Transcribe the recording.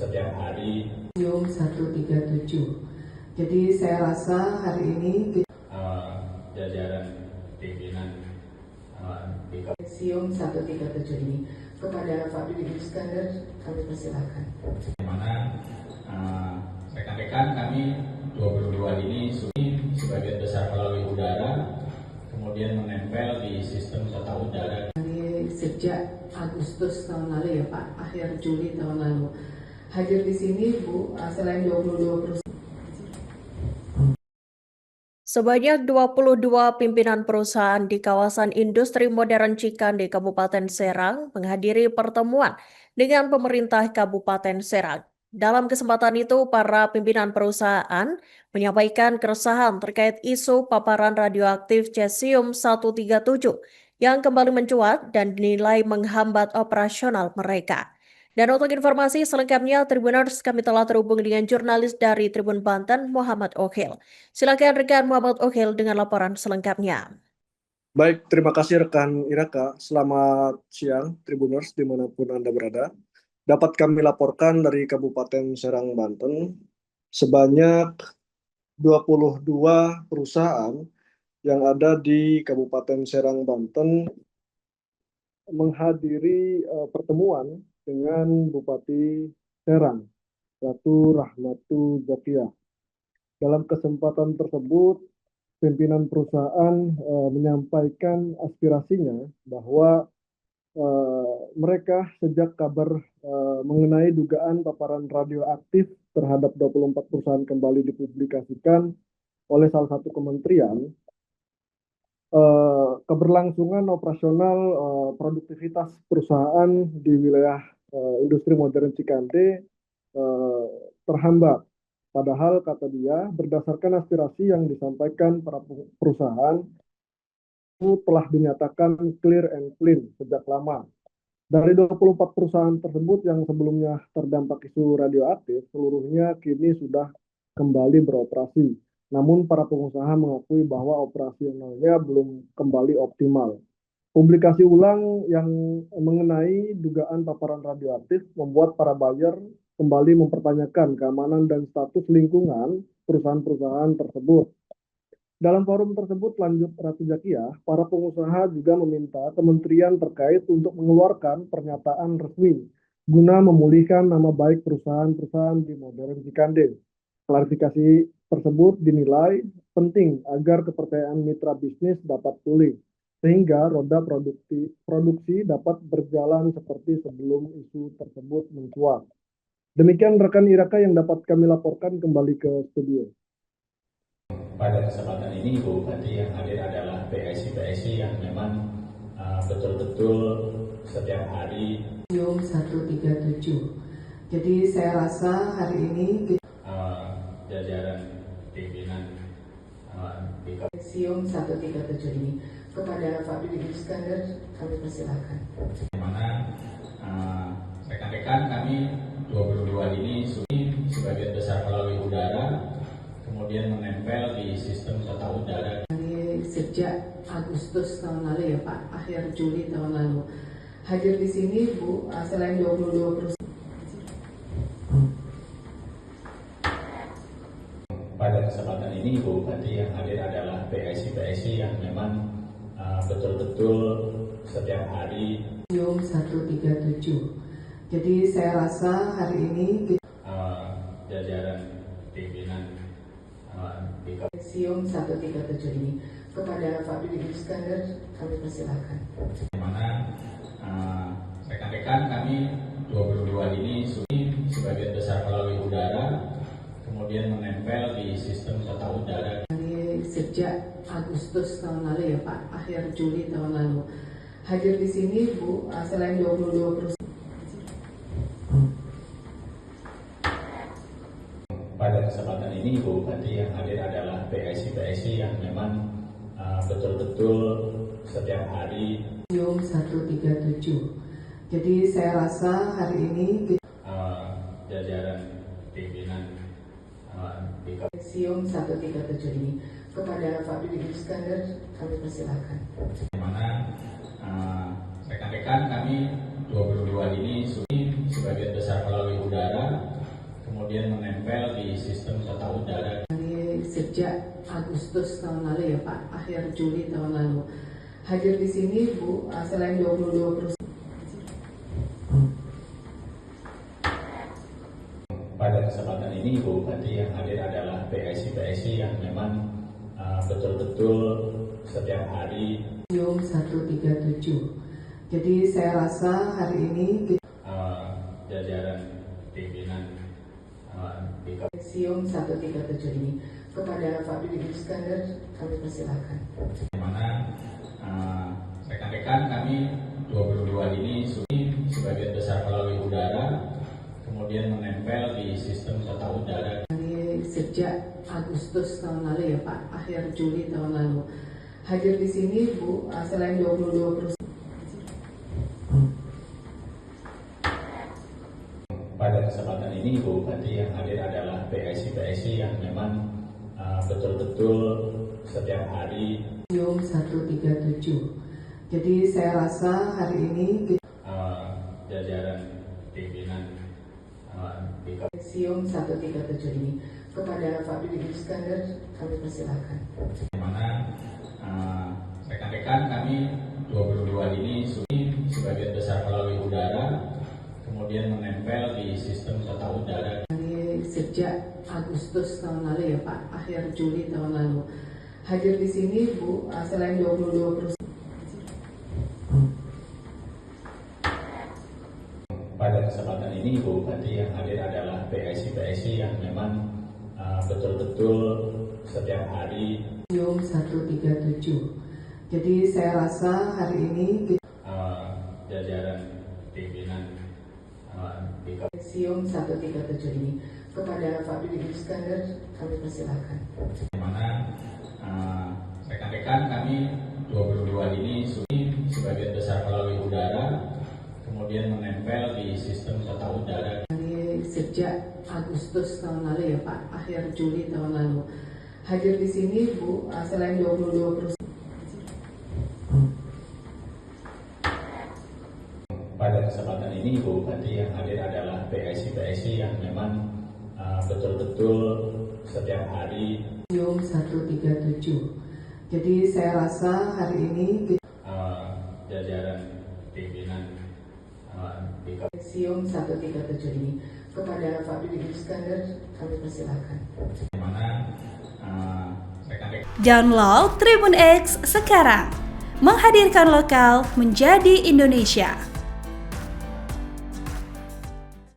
setiap hari. 137. Jadi saya rasa hari ini jajaran pimpinan di Sium 137 ini kepada Pak Didi Iskandar kami persilakan. Di mana rekan-rekan kami 22 ini sebagian besar melalui udara, kemudian menempel di sistem tata udara. Sejak Agustus tahun lalu ya Pak, akhir Juli tahun lalu. Hadir di sini Bu, selain 22 perusahaan. Sebanyak 22 pimpinan perusahaan di kawasan industri modern Cikande Kabupaten Serang menghadiri pertemuan dengan pemerintah Kabupaten Serang. Dalam kesempatan itu, para pimpinan perusahaan menyampaikan keresahan terkait isu paparan radioaktif cesium 137 yang kembali mencuat dan dinilai menghambat operasional mereka. Dan untuk informasi selengkapnya, Tribuners, kami telah terhubung dengan jurnalis dari Tribun Banten, Muhammad Okhil. Silakan rekan Muhammad Okhil dengan laporan selengkapnya. Baik, terima kasih rekan Iraka. Selamat siang, Tribuners dimanapun Anda berada. Dapat kami laporkan dari Kabupaten Serang, Banten, sebanyak 22 perusahaan yang ada di Kabupaten Serang, Banten menghadiri pertemuan dengan Bupati Serang, Ratu Rahmatu Zakiyah. Dalam kesempatan tersebut, pimpinan perusahaan menyampaikan aspirasinya bahwa mereka sejak kabar mengenai dugaan paparan radioaktif terhadap 24 perusahaan kembali dipublikasikan oleh salah satu kementerian, keberlangsungan operasional produktivitas perusahaan di wilayah industri modern Cikande terhambat. Padahal kata dia, berdasarkan aspirasi yang disampaikan para perusahaan itu telah dinyatakan clear and clean sejak lama. Dari 24 perusahaan tersebut yang sebelumnya terdampak isu radioaktif, seluruhnya kini sudah kembali beroperasi. Namun para pengusaha mengakui bahwa operasionalnya belum kembali optimal. Publikasi ulang yang mengenai dugaan paparan radioaktif membuat para buyer kembali mempertanyakan keamanan dan status lingkungan perusahaan-perusahaan tersebut. Dalam forum tersebut, lanjut Ratu Zakiyah, para pengusaha juga meminta kementerian terkait untuk mengeluarkan pernyataan resmi guna memulihkan nama baik perusahaan-perusahaan di modern Cikande. Klarifikasi tersebut dinilai penting agar kepercayaan mitra bisnis dapat pulih, sehingga roda produksi dapat berjalan seperti sebelum isu tersebut mencuat. Demikian rekan Iraka yang dapat kami laporkan, kembali ke studio. Pada kesempatan ini, Bupati yang hadir adalah PSI yang memang betul-betul setiap hari. 137. Jadi saya rasa hari ini jajaran pimpinan di Sium 137 ini kepada Pak Didi Iskandar kami persilakan. Di mana rekan-rekan kami 22 ini sebagian besar melalui udara, kemudian menempel di sistem tata udara. Sejak Agustus tahun lalu ya Pak, akhir Juli tahun lalu. Hadir di sini Bu, selain 22 perusahaan. Pada kesempatan ini, Bupati yang hadir adalah PSI yang memang betul-betul setiap hari. 137. Jadi saya rasa hari ini jajaran pimpinan di Sium 137 ini kepada Pak Didi Iskandar kami persilakan. Di mana rekan-rekan kami 22 ini sebagian besar melalui udara, kemudian menempel di sistem tata udara. Sejak Agustus tahun lalu ya Pak, akhir Juli tahun lalu. Hadir di sini Bu, selain 22 perusahaan. Pada kesempatan ini, Bupati yang hadir adalah PSI yang memang betul-betul setiap hari. 137. Jadi saya rasa hari ini jajaran pimpinan di Sium 137 ini kepada Pak Didi Iskandar kami persilakan. Di mana rekan-rekan kami 22 ini sebagian besar melalui udara, kemudian menempel di sistem tata udara. Sejak Agustus tahun lalu ya Pak, akhir Juli tahun lalu. Hadir di sini Bu, selain 22 perusahaan. Pada kesempatan ini Bu, nanti yang hadir adalah PSI yang memang betul-betul setiap hari 137. Jadi saya rasa hari ini jajaran pimpinan di Sium 137 ini kepada Pak Didi Iskandar kami persilakan. di mana rekan-rekan kami 22 ini sebagian besar melalui udara, kemudian menempel di sistem tata udara. Sejak Agustus tahun lalu ya Pak, akhir Juli tahun lalu. Hadir di sini Bu, selain 22 perusahaan. Pada kesempatan ini Bu, nanti yang hadir adalah PSI yang memang betul-betul setiap hari 137. Jadi saya rasa hari ini jajaran pimpinan di Sium 137 ini kepada Pak Didi Iskandar kami persilakan. di mana rekan-rekan kami 22 ini sebagian besar melalui udara, kemudian menempel di sistem tata udara. Sejak Agustus tahun lalu ya Pak, akhir Juli tahun lalu. Hadir di sini Bu, selain 22 perusahaan. Pada kesempatan ini Bu, nanti yang hadir adalah PSI yang memang betul-betul setiap hari 137. Jadi saya rasa hari ini jajaran pimpinan di Sium 137 ini kepada Pak Didi Iskandar kami persilakan. di mana rekan-rekan kami 22 ini sebagian besar melalui udara, kemudian menempel di sistem tata udara. Sejak Agustus tahun lalu ya Pak, akhir Juli tahun lalu. Hadir di sini Bu, selain 22 perusahaan. Pada kesempatan ini Bu, nanti yang hadir adalah PSI yang memang betul-betul setiap hari 137. Jadi saya rasa hari ini jajaran pimpinan di Sium 137 ini kepada Pak Didi Iskandar kami persilakan. di mana rekan-rekan Download Tribun X sekarang, menghadirkan lokal menjadi Indonesia.